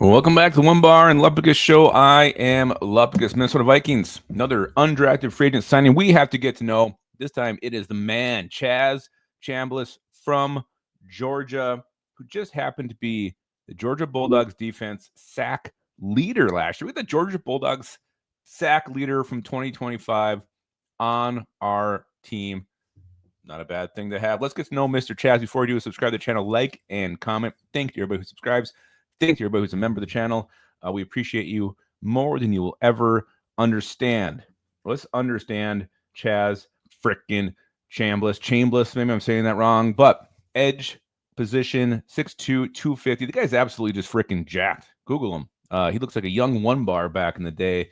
Welcome back to Onebar and Lupagus show. I am Lupagus, Minnesota Vikings. Another undrafted free agent signing we have to get to know. This time it is the man, Chaz Chambliss from Georgia, who just happened to be the Georgia Bulldogs defense sack leader last year. With the Georgia Bulldogs sack leader from 2025 on our team. Not a bad thing to have. Let's get to know Mr. Chaz. Before we do, subscribe to the channel, like, and comment. Thank you, everybody who subscribes. Thank you, everybody who's a member of the channel. We appreciate you more than you will ever understand. Let's understand Chaz frickin' Chambliss. Maybe I'm saying that wrong, but edge position, 6'2", 250. The guy's absolutely just frickin' jacked. Google him. He looks like a young Onebar back in the day.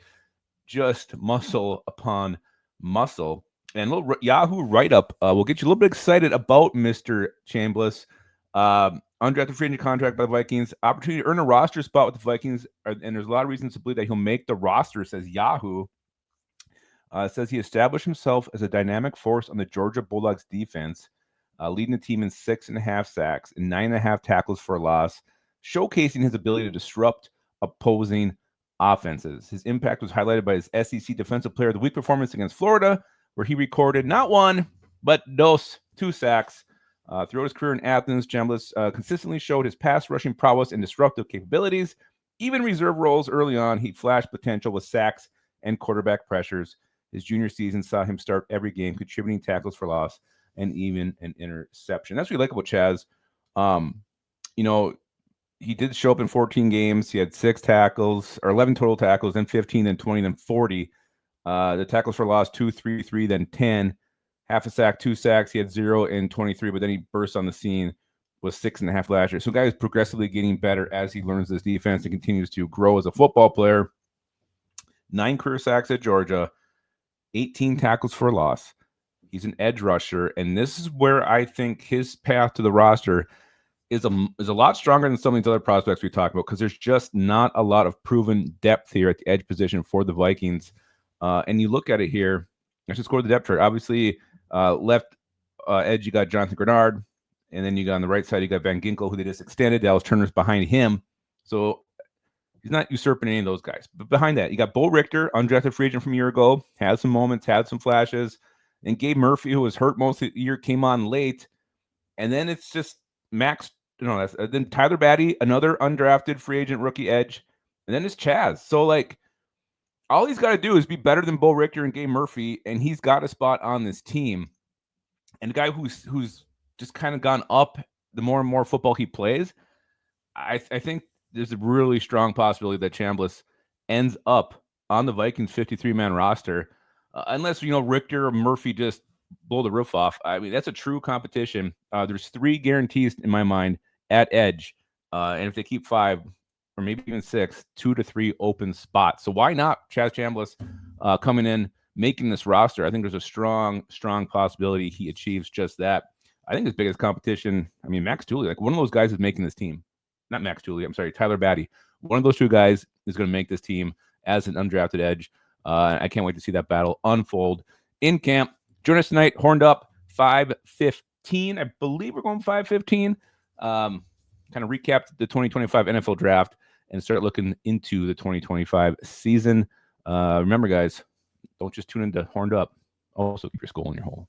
Just muscle upon muscle. And a little Yahoo write-up will get you a little bit excited about Mr. Chambliss. Undrafted free agent contract by the Vikings. Opportunity to earn a roster spot with the Vikings. And there's a lot of reasons to believe that he'll make the roster, says Yahoo. It says he established himself as a dynamic force on the Georgia Bulldogs defense, leading the team in 6.5 sacks and 9.5 tackles for a loss, showcasing his ability to disrupt opposing offenses. His impact was highlighted by his SEC Defensive Player of the Week performance against Florida, where he recorded not one, but two sacks. Throughout his career in Athens, Chambliss consistently showed his pass rushing prowess and disruptive capabilities. Even reserve roles early on, he flashed potential with sacks and quarterback pressures. His junior season saw him start every game, contributing tackles for loss and even an interception. That's what we like about Chaz. He did show up in 14 games. He had 6 tackles, or 11 total tackles, then 15, then 20, then 40. The tackles for loss, 2, 3, 3, then 10. Half a sack, 2 sacks. He had 0 in 23, but then he burst on the scene with 6.5 last year. So, guy is progressively getting better as he learns this defense and continues to grow as a football player. 9 career sacks at Georgia, 18 tackles for loss. He's an edge rusher, and this is where I think his path to the roster is a lot stronger than some of these other prospects we talk about, because there's just not a lot of proven depth here at the edge position for the Vikings. And you look at it here. Let's just go to the depth chart. Obviously, left edge, you got Jonathan Grenard, and then you got on the right side, you got Van Ginkel, who they just extended. Dallas Turner's behind him, so he's not usurping any of those guys. But behind that, you got Bo Richter, undrafted free agent from a year ago, had some moments, had some flashes, and Gabe Murphy, who was hurt most of the year, came on late, and then it's just Max. Then Tyler Batty, another undrafted free agent rookie edge, and then it's Chaz. So all he's got to do is be better than Bo Richter and Gabe Murphy, and he's got a spot on this team. And the guy who's just kind of gone up the more and more football he plays, I think there's a really strong possibility that Chambliss ends up on the Vikings 53-man roster, unless Richter or Murphy just blow the roof off. I mean, that's a true competition. There's 3 guarantees in my mind at edge, and if they keep 5 or maybe even 6, 2 to 3 open spots. So why not Chaz Chambliss coming in, making this roster? I think there's a strong possibility he achieves just that. I think his biggest competition, Max Tooley, one of those guys is making this team. Not Max Tooley, I'm sorry, Tyler Batty. One of those 2 guys is going to make this team as an undrafted edge. I can't wait to see that battle unfold in camp. Join us tonight, horned up, 5:15. I believe we're going 5:15. Kind of recap the 2025 NFL draft and start looking into the 2025 season. Remember, guys, don't just tune into Horned Up. Also, keep your skull in your hole.